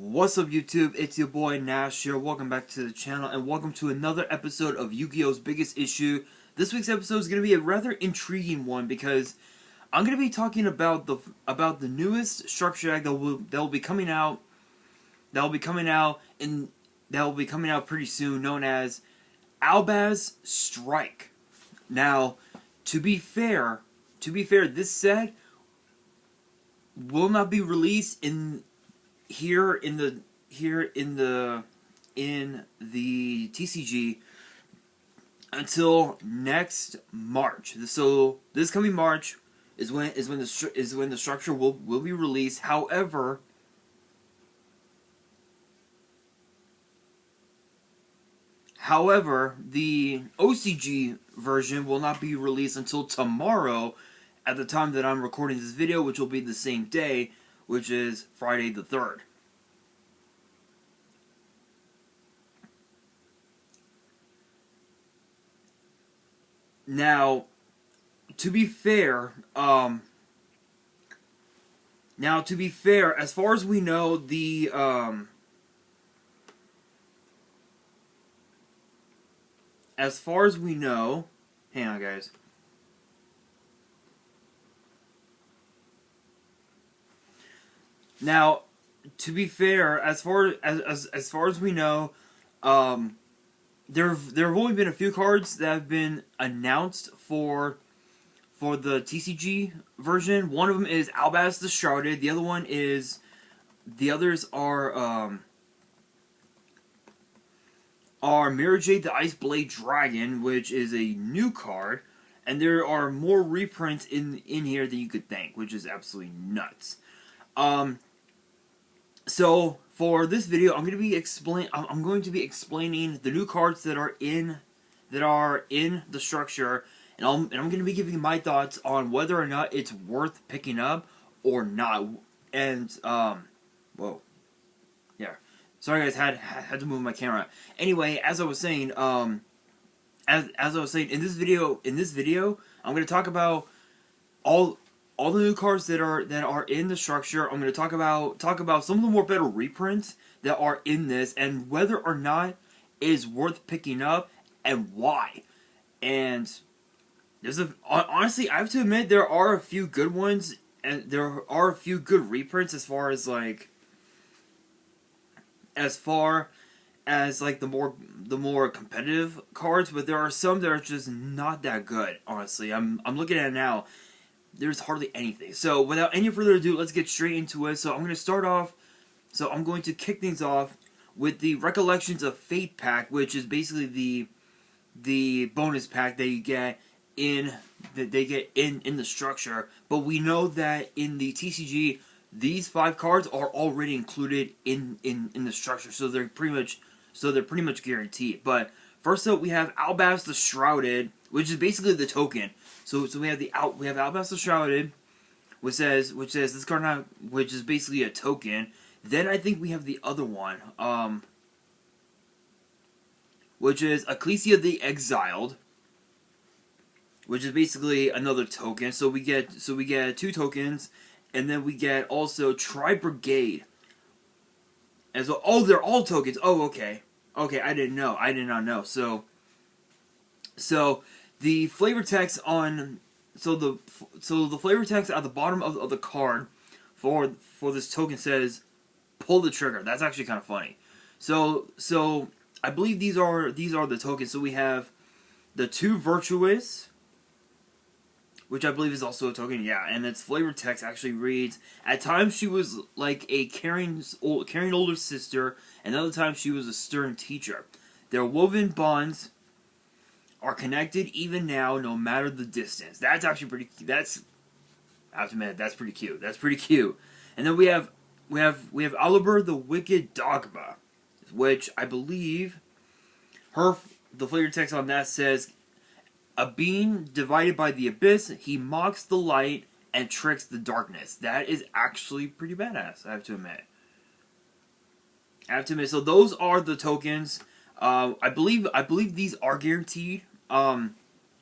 What's up YouTube, it's your boy Nash here, welcome back to the channel and welcome to another episode of Yu-Gi-Oh's Biggest Issue. This week's episode is going to be a rather intriguing one because I'm going to be talking about the newest structure deck that will be coming out pretty soon, known as Albaz Strike. Now, to be fair, this set will not be released in the TCG until next March. So this coming March is when the structure will be released. However, the OCG version will not be released until tomorrow at the time that I'm recording this video, which will be the same day, which is Friday the 3rd. Now, to be fair, as far as we know, hang on guys. Now, to be fair, as far as we know, there have only been a few cards that have been announced for the TCG version. One of them is Albaz the Shrouded. The others are Mirror Jade the Ice Blade Dragon, which is a new card, and there are more reprints in here than you could think, which is absolutely nuts. So for this video, I'm going to be explaining the new cards that are in the structure, and I'm going to be giving my thoughts on whether or not it's worth picking up or not. And whoa, yeah, sorry guys, had to move my camera. Anyway, as I was saying, in this video, I'm going to talk about all the new cards that are in the structure. I'm going to talk about some of the more better reprints that are in this, and whether or not it is worth picking up and why. And honestly, I have to admit, there are a few good ones, and there are a few good reprints as far as the more competitive cards, but there are some that are just not that good. Honestly, I'm looking at it now. There's hardly anything. So without any further ado, let's get straight into it. So I'm going to kick things off with the Recollections of Fate pack, which is basically the bonus pack that you get in the structure. But we know that in the TCG, these 5 cards are already included in the structure, so they're pretty much guaranteed. But first up, we have Albaz the Shrouded, which is basically the token. So we have Albaz the Shrouded, which says this card now, which is basically a token. Then I think we have the other one, which is Ecclesia the Exiled, which is basically another token. So we get 2 tokens, and then we get also Tri Brigade. As well. Oh, they're all tokens. Oh, okay. Okay, I did not know. So the flavor text the flavor text at the bottom of the card for this token says, "Pull the trigger." That's actually kind of funny. So I believe these are the tokens. So we have the 2 Virtuous, which I believe is also a token. Yeah, and its flavor text actually reads, "At times she was like a caring older sister, and other times she was a stern teacher. Their woven bonds are connected even now, no matter the distance." That's actually I have to admit, that's pretty cute. That's pretty cute. And then we have Oliver the Wicked Dogma, which I believe the flavor text on that says, "A being divided by the abyss, he mocks the light and tricks the darkness." That is actually pretty badass, I have to admit. So those are the tokens. I believe these are guaranteed. We're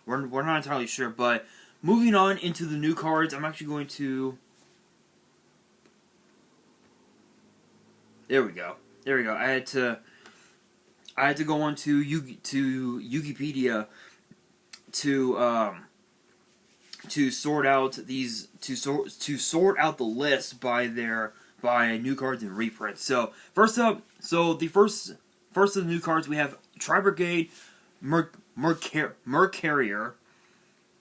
not entirely sure, but moving on into the new cards, I'm actually going to There we go. There we go. I had to go on to Wikipedia to sort out the list by new cards and reprints. So the first of the new cards we have Tri-Brigade Mercarrier,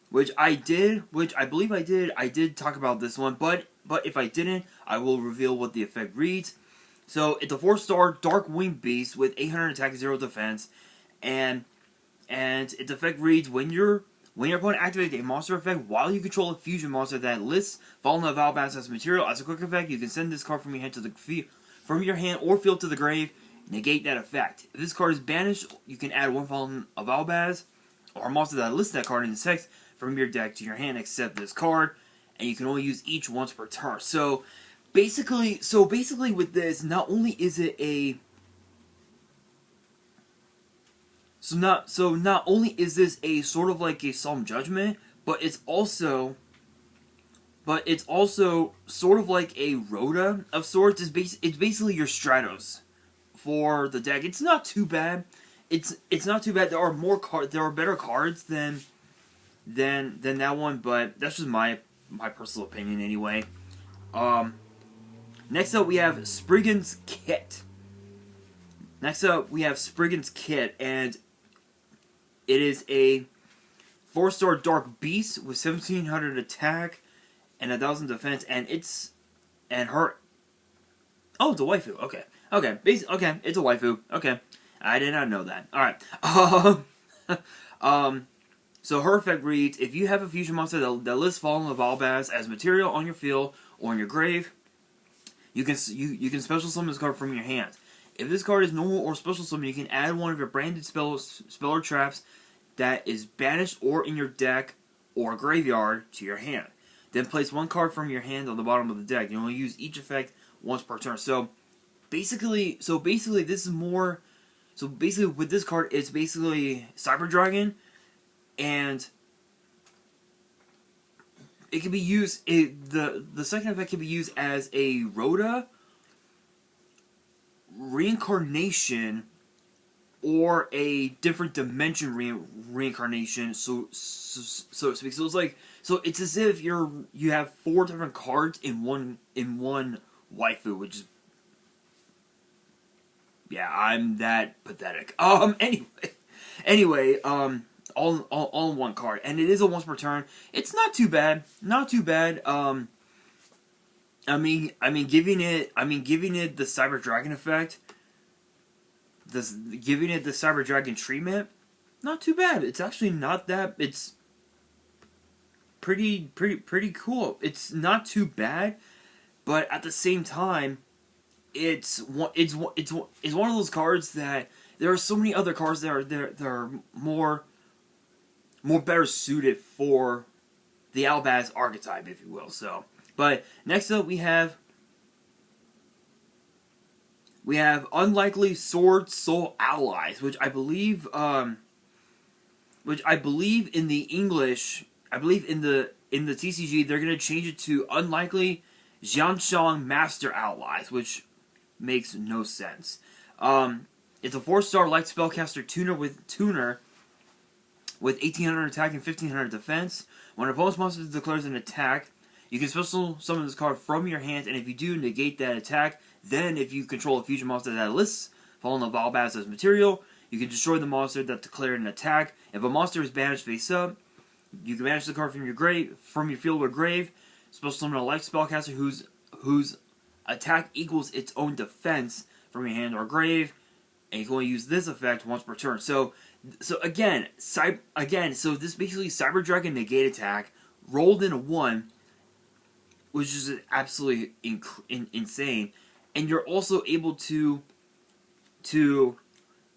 which I believe I did talk about this one, but if I didn't, I will reveal what the effect reads. So it's a 4-star Dark Winged Beast with 800 attack and 0 defense, and its effect reads: when your opponent activates a monster effect while you control a fusion monster that lists Fallen of Albaz as material, as a quick effect, you can send this card from your hand or field to the grave. Negate that effect. If this card is banished, you can add one Fallen of Albaz or a monster that lists that card in the text from your deck to your hand, except this card, and you can only use each once per turn. So basically with this, not only is it a not only is this a sort of like a Solemn Judgment, but it's also sort of like a Rhoda of sorts. It's basically your Stratos for the deck. It's not too bad. It's not too bad. There are better cards than that one, but that's just my personal opinion anyway. Next up we have Spriggans Kit. And it is a 4-star Dark Beast with 1700 attack and 1000 defense, and her. Oh, it's a waifu. Okay, it's a waifu. Okay, I did not know that. All right. So her effect reads: if you have a fusion monster that lists Fallen of Albaz as material on your field or in your grave, you can special summon this card from your hand. If this card is normal or special summon, you can add one of your branded spell or traps that is banished or in your deck or graveyard to your hand. Then place one card from your hand on the bottom of the deck. You only use each effect once per turn. So basically this is more. So basically with this card, it's basically Cyber Dragon, and it can be used. The second effect can be used as a Rhoda, Reincarnation, or a different dimension reincarnation, so to speak. So it's as if you have 4 different cards in one waifu, which is, yeah, I'm that pathetic. Anyway, all in one card, and it is a once per turn. It's not too bad. I mean, giving it the Cyber Dragon effect, giving it the Cyber Dragon treatment, not too bad. It's actually not that. It's pretty cool. It's not too bad, but at the same time, it's one of those cards that there are so many other cards that are more better suited for the Albaz archetype, if you will. So. But next up we have Unlikely Sword Soul Allies, which I believe in the English, I believe in the TCG they're gonna change it to Unlikely Xianshang Master Allies, which makes no sense. It's a 4-star light spellcaster tuner with 1800 attack and 1500 defense. When an opponent's monster declares an attack, you can special summon this card from your hand, and if you do, negate that attack. Then, if you control a fusion monster that lists Fallen of Albaz as material, you can destroy the monster that declared an attack. If a monster is banished face up, you can banish the card from your field or grave. Special summon a light spellcaster whose attack equals its own defense from your hand or grave, and you can only use this effect once per turn. So again, so this basically Cyber Dragon negate attack rolled in a 1. Which is absolutely insane, and you're also able to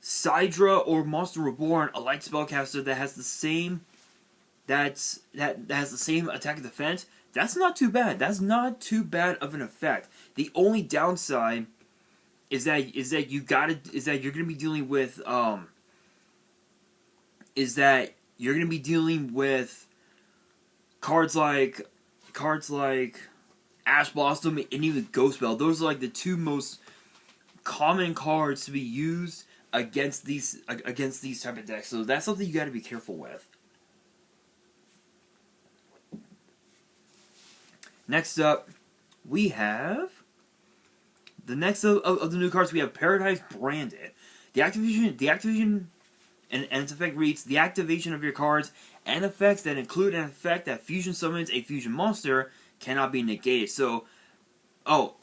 Sidra or Monster Reborn, a light spellcaster that has the same has the same attack and defense. That's not too bad. That's not too bad of an effect. The only downside is that you're gonna be dealing with cards like Ash Blossom and even Ghost Bell. Those are like the two most common cards to be used against these type of decks. So that's something you got to be careful with. Next up, we have the next of the new cards. We have Paradise Branded. The activation, and its effect reads: the activation of your cards and effects that include an effect that fusion summons a fusion monster cannot be negated. So, hold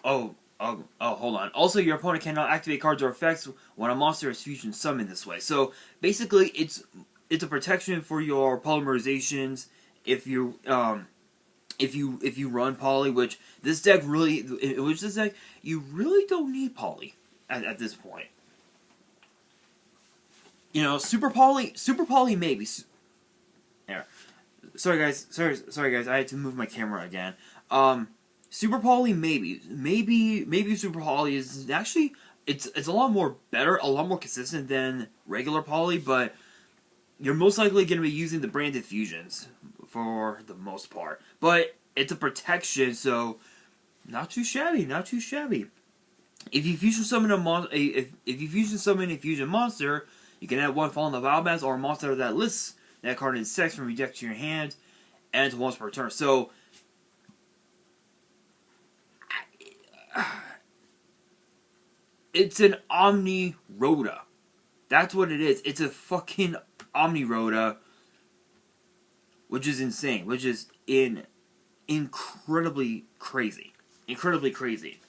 on. Also, your opponent cannot activate cards or effects when a monster is fusion summoned this way. So basically, it's a protection for your polymerizations if you run poly, which this deck you really don't need poly at this point. You know, super poly maybe. There. Sorry guys, I had to move my camera again. Super poly maybe super poly is actually it's a lot more better, a lot more consistent than regular poly, but you're most likely going to be using the branded fusions for the most part. But it's a protection, so not too shabby, not too shabby. If you fusion summon if you fusion summon a fusion monster, you can add one Fallen of Albaz or a monster that lists that card in sex from your deck to your hand, and once per turn. So it's an Omni Rhoda. That's what it is. It's a fucking Omni Rhoda, which is insane. Which is incredibly crazy. Incredibly crazy.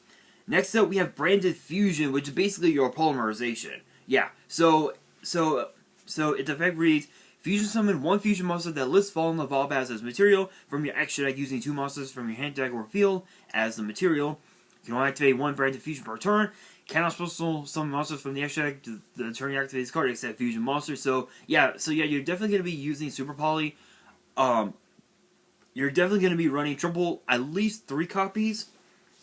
Next up, we have Branded Fusion, which is basically your polymerization. Yeah. So its effect reads: fusion summon one fusion monster that lists Fallen of Albaz as material from your extra deck using two monsters from your hand deck or field as the material. You can only activate one Branded Fusion per turn. Cannot special summon monsters from the extra deck to the turn you activate this card except fusion monsters. So yeah, you're definitely going to be using Super Poly. You're definitely going to be running at least 3 copies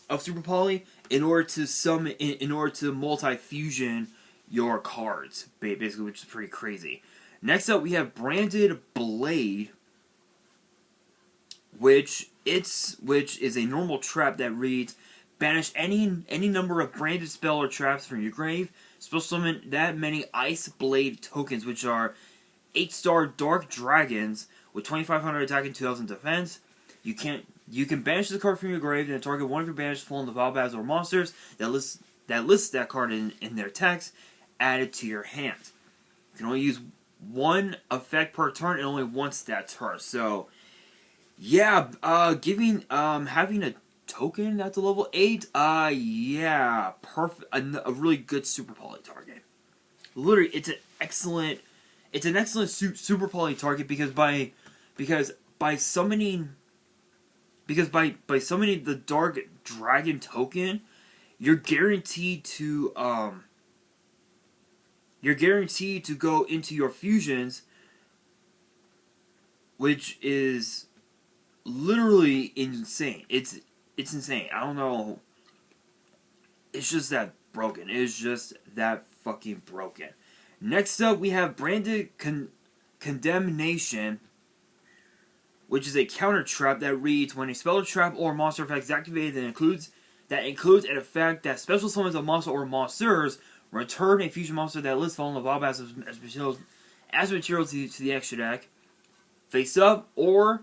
of Super Poly in order to multi-fusion your cards, basically, which is pretty crazy. Next up, we have Branded Blade, which is a normal trap that reads: banish any number of branded spell or traps from your grave. Special summon that many Ice Blade tokens, which are 8-star Dark Dragons with 2,500 attack and 2,000 defense. You can banish the card from your grave and target one of your banished Fallen of Albaz or monsters that lists that card in their text. Add it to your hand. You can only use one effect per turn and only once that turn. So yeah, having a token that's a level 8, yeah, perfect. A really good Super Poly target. Literally, it's an excellent Super Poly target because by summoning the Dark Dragon token, you're guaranteed to go into your fusions, which is literally insane. It's insane. I don't know. It's just that broken. It's just that fucking broken. Next up, we have Branded Condemnation, which is a counter trap that reads: when a spell or trap or monster effect is activated that includes an effect that special summons a monster or monsters, return a fusion monster that lists Fallen of Albaz as material to the extra deck. Face up you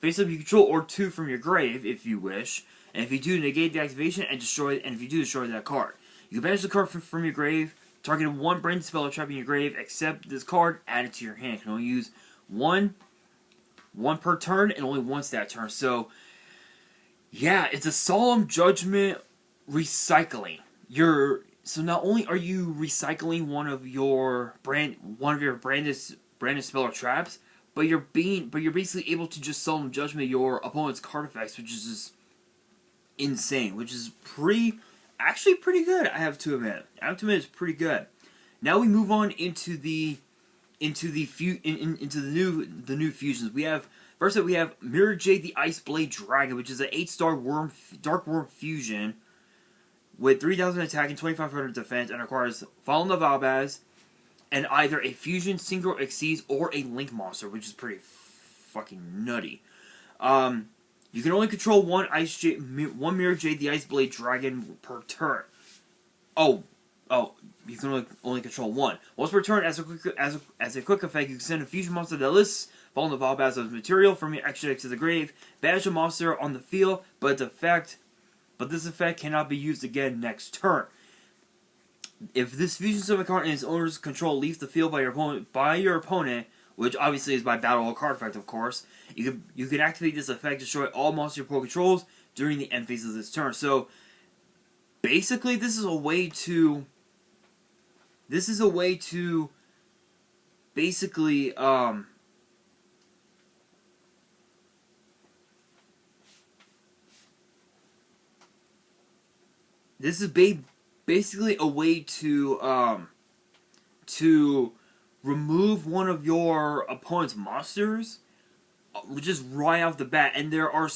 control, or 2 from your grave if you wish. And if you do, negate the activation and destroy that card. You can banish the card from your grave, target one branded spell or trap in your grave, except this card, add it to your hand. You can only use one per turn and only once that turn. So yeah, it's a Solemn Judgment recycling. So not only are you recycling one of your branded spell or traps, but you're basically able to just Solemn Judgment your opponent's card effects, which is just insane. Which is actually pretty good. I have to admit, it's pretty good. Now we move on into the new fusions. First up, we have Mirror Jade the Ice Blade Dragon, which is an 8-star Dark Worm fusion with 3,000 attack and 2,500 defense, and requires Fallen of Albaz and either a fusion, Synchro Exceeds, or a Link monster, which is pretty fucking nutty. You can only control one Mirror Jade the Ice Blade Dragon per turn. Oh, Oh, you can only control one. Once per turn, as a quick effect, you can send a fusion monster that lists Fallen of Albaz as material from your extra deck to the grave. Banish a monster on the field, but this effect cannot be used again next turn. If this fusion summon card in its owner's control leaves the field by your opponent, which obviously is by battle or card effect, of course, you can activate this effect to destroy all monsters your opponent controls during the end phase of this turn. So basically, this is a way to basically this is basically a way to remove one of your opponent's monsters just right off the bat. And there are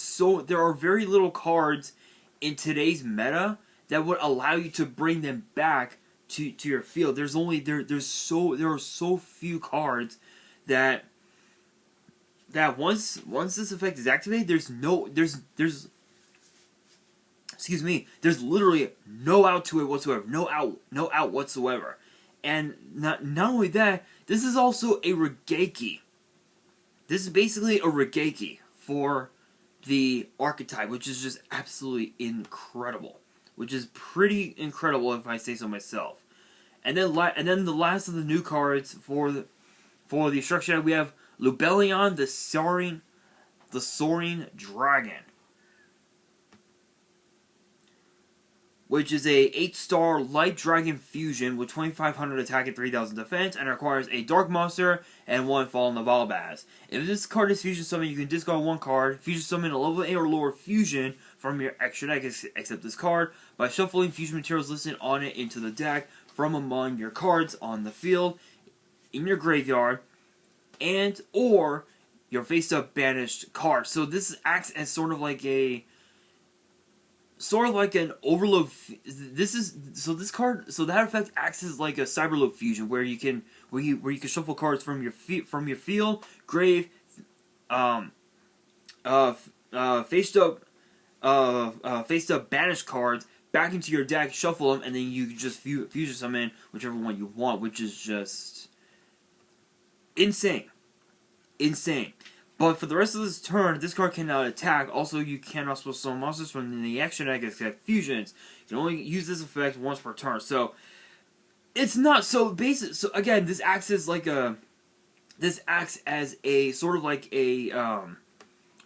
very little cards in today's meta that would allow you to bring them back to your field. There are so few cards that once this effect is activated, there's literally no out to it whatsoever. No out whatsoever. And not only that, this is also a Regeki. This is basically a Regeki for the archetype, which is just absolutely incredible. Which is pretty incredible if I say so myself. And then the last of the new cards for the structure, we have Lubellion, the Soaring Dragon, which is a 8-star light dragon fusion with 2,500 attack and 3,000 defense, and requires a dark monster and 1 Fallen of Albaz. If this card is fusion summon, you can discard 1 card, fusion summon a level 8 or lower fusion from your extra deck, except this card, by shuffling fusion materials listed on it into the deck from among your cards on the field, in your graveyard, and or your face-up banished card. So this acts as sort of like an overload. That effect acts as like a cyberload fusion, where you can shuffle cards from your field, grave, face up banished cards back into your deck, shuffle them, and then you just fusion summon whichever one you want, which is just insane. But for the rest of this turn, this card cannot attack. Also, you cannot special summon monsters from the action deck except fusions. You can only use this effect once per turn. So it's not so basic. So again, this acts as a sort of like a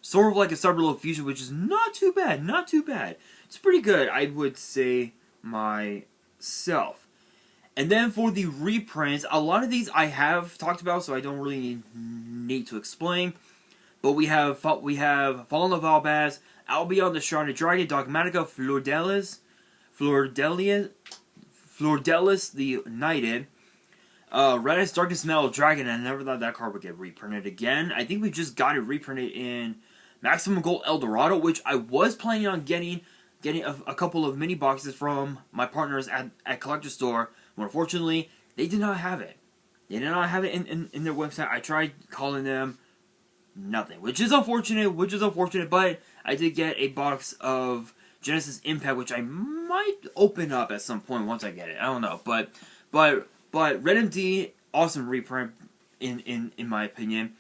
cyberload fusion, which is not too bad. Not too bad. It's pretty good, I would say myself. And then for the reprints, a lot of these I have talked about, so I don't really need to explain. But we have Fallen of Albaz, Albion the Shrouded Dragon, Dogmatica, Flordelis the Knighted, Redis Darkest Metal Dragon. I never thought that card would get reprinted again. I think we just got it reprinted in Maximum Gold Eldorado, which I was planning on getting a couple of mini boxes from my partners at Collector Store. But unfortunately, they did not have it. They did not have it in their website. I tried calling them, nothing. Which is unfortunate, but I did get a box of Genesis Impact, which I might open up at some point once I get it. I don't know. But Red MD, awesome reprint in my opinion.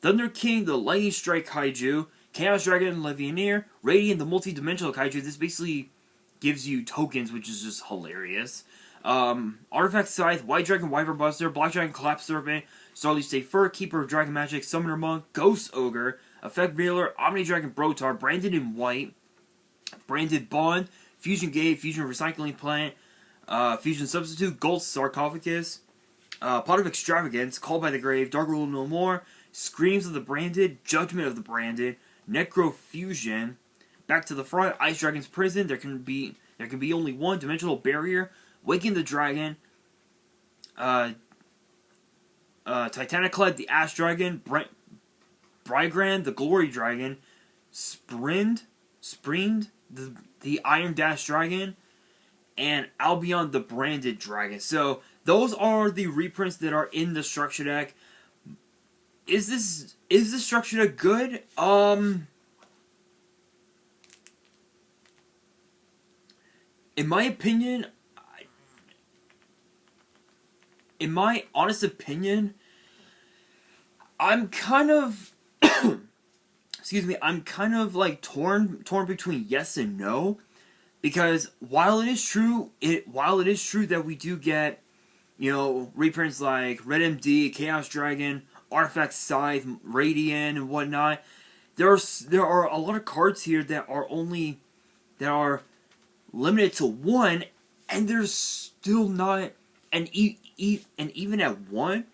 Thunder King, the Lightning Strike Kaiju, Chaos Dragon, Levianeer, Radiant, the multi-dimensional Kaiju. This basically gives you tokens, which is just hilarious. Artifact Scythe, White Dragon, Wyvern Buster, Black Dragon, Collapse Serpent, Starly State Fur, Keeper of Dragon Magic, Summoner Monk, Ghost Ogre, Effect Veiler, Omni Dragon Brotar, branded in white, Branded Bond, Fusion Gate, Fusion Recycling Plant, Fusion Substitute, Gold Sarcophagus, Pot of Extravagance, Called by the Grave, Dark Rule No More, Screams of the Branded, Judgment of the Branded, Necro Fusion, Back to the Front, Ice Dragon's Prison. There can be only one Dimensional Barrier, Waking the Dragon, Titaniclad, the Ash Dragon, Brygran, the Glory Dragon, Springed, the Iron Dash Dragon, and Albion, the Branded Dragon. So those are the reprints that are in the structure deck. Is this structure deck good? In my opinion, in my honest opinion, I'm kind of excuse me, I'm kind of like torn between yes and no, because while it is true that we do get, you know, reprints like Red MD, Chaos Dragon, Artifact Scythe, Radiant, and whatnot, there are a lot of cards here that are limited to one, and they're still not, and even at one,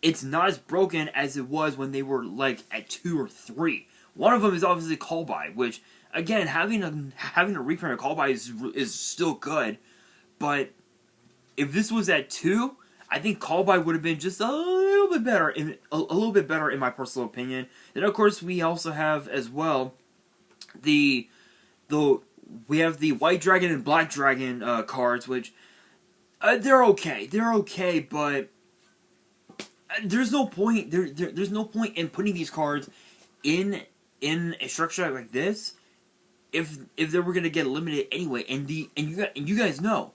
it's not as broken as it was when they were like at 2 or 3. One of them is obviously Call By, which again, having a reprint of Call By is still good, but if this was at 2, I think Call By would have been just a little bit better in my personal opinion. Then of course we also have as well we have the White Dragon and Black Dragon cards, which they're okay, but there's no point. There's no point in putting these cards in a structure like this if they were gonna get limited anyway. And you guys know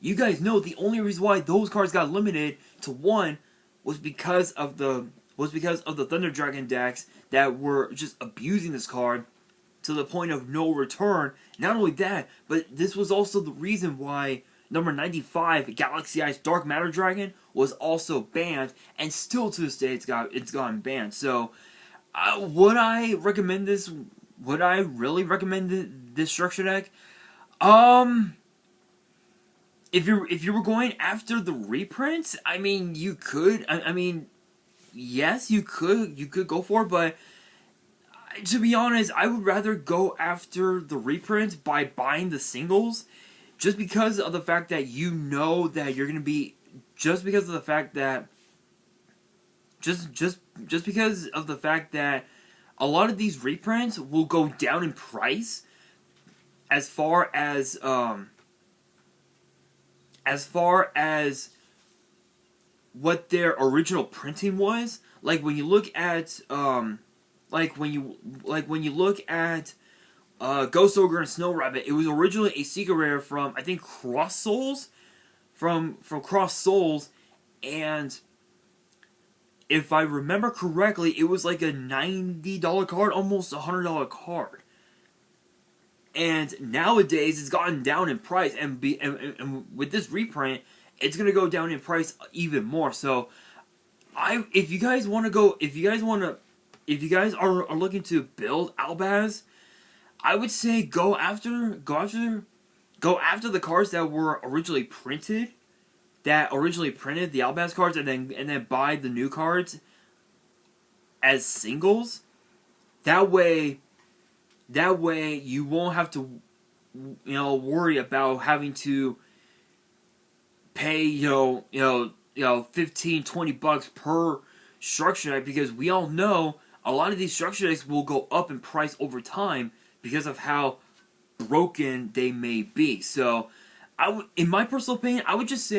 the only reason why those cards got limited to 1 was because of the Thunder Dragon decks that were just abusing this card to the point of no return. Not only that, but this was also the reason why number 95, Galaxy Ice Dark Matter Dragon, was also banned, and still to this day it's gotten banned. So, would I recommend this? Would I really recommend this structure deck? If you were going after the reprints, I mean, you could. I mean, yes, you could go for it, but to be honest, I would rather go after the reprints by buying the singles, just because of the fact that you know that you're gonna be, just because of the fact that a lot of these reprints will go down in price as far as what their original printing was. Like when you look at Ghost Ogre and Snow Rabbit, it was originally a secret rare from, I think, Cross Souls, from Cross Souls, and if I remember correctly, it was like a $90 card, almost $100 card. And nowadays, it's gotten down in price, and with this reprint, it's gonna go down in price even more. So, if you guys are looking to build Albaz, I would say go after the cards that were originally printed, the Albaz cards, and then buy the new cards as singles. That way you won't have to, worry about having to pay, 15, 20 bucks per structure deck, because we all know a lot of these structure decks will go up in price over time because of how broken they may be. So, in my personal opinion, I would just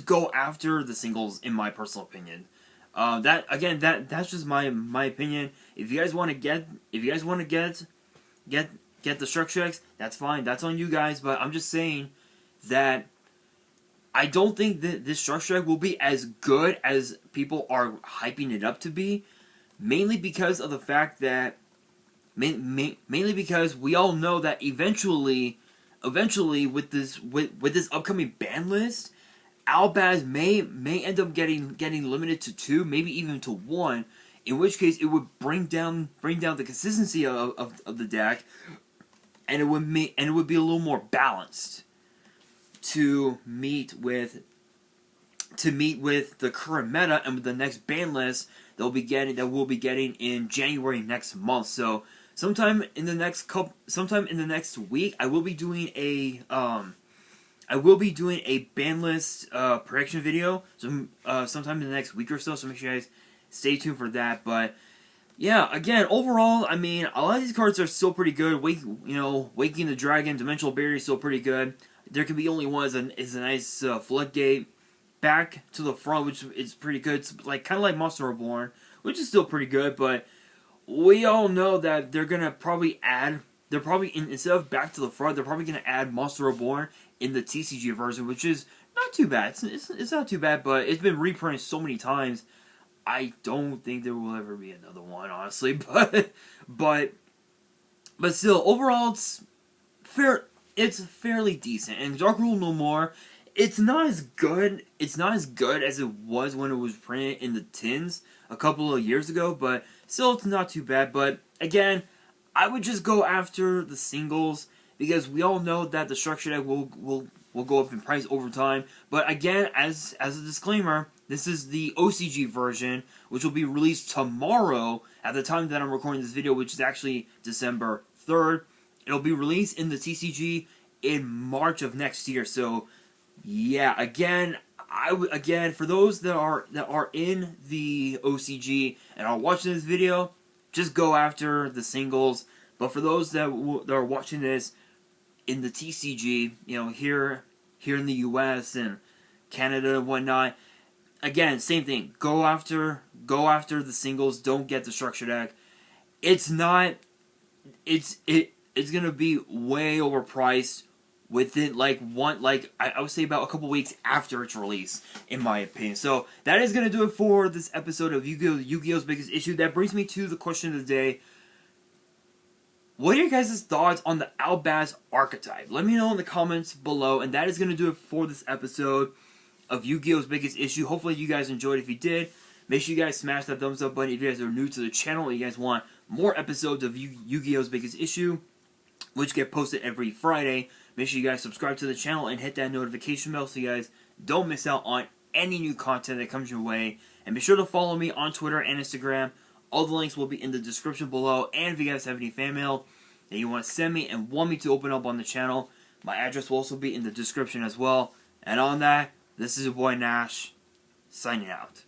go after the singles. In my personal opinion, that's just my opinion. If you guys want to get the structure decks, that's fine. That's on you guys. But I'm just saying that I don't think that this structure deck will be as good as people are hyping it up to be, mainly because of the fact that mainly because we all know that eventually with this upcoming ban list, Albaz may end up getting limited to 2, maybe even to 1. In which case, it would bring down the consistency of the deck, and it would be a little more balanced to meet with the current meta and with the next ban list that we'll be getting in January next month. So sometime in the next week, I will be doing a ban list prediction video. So sometime in the next week or so. So make sure you guys stay tuned for that. But yeah, again, overall, I mean, a lot of these cards are still pretty good. Waking the Dragon, Dimensional Barrier is still pretty good. There can be only one is a nice floodgate. Back to the Front, which is pretty good. It's kind of like Monster Reborn, which is still pretty good. But we all know that they're gonna probably instead of Back to the Front, they're probably gonna add Monster Reborn in the TCG version, which is not too bad. It's not too bad, but it's been reprinted so many times. I don't think there will ever be another one, honestly. But still, overall, it's fair. It's fairly decent. And Dark Rule No More, it's not as good. It's not as good as it was when it was printed in the tins a couple of years ago. But still, it's not too bad. But again, I would just go after the singles, because we all know that the structure deck will go up in price over time. But again, as a disclaimer, this is the OCG version, which will be released tomorrow at the time that I'm recording this video, which is actually December 3rd. It'll be released in the TCG in March of next year. So, yeah, again, for those that are in the OCG and are watching this video, just go after the singles. But for those that are watching this in the TCG, you know, here in the US and Canada and whatnot, again, same thing. Go after the singles. Don't get the structure deck. It's gonna be way overpriced within I would say about a couple weeks after its release, in my opinion. So that is gonna do it for this episode of Yu-Gi-Oh's Biggest Issue. That brings me to the question of the day. What are your guys' thoughts on the Albaz archetype? Let me know in the comments below. And that is going to do it for this episode of Yu-Gi-Oh's Biggest Issue. Hopefully you guys enjoyed. If you did, make sure you guys smash that thumbs up button if you guys are new to the channel and you guys want more episodes of Yu-Gi-Oh's Biggest Issue, which get posted every Friday. Make sure you guys subscribe to the channel and hit that notification bell so you guys don't miss out on any new content that comes your way. And be sure to follow me on Twitter and Instagram. All the links will be in the description below. And if you guys have any fan mail that you want to send me and want me to open up on the channel, my address will also be in the description as well. And on that, this is your boy Nash, signing out.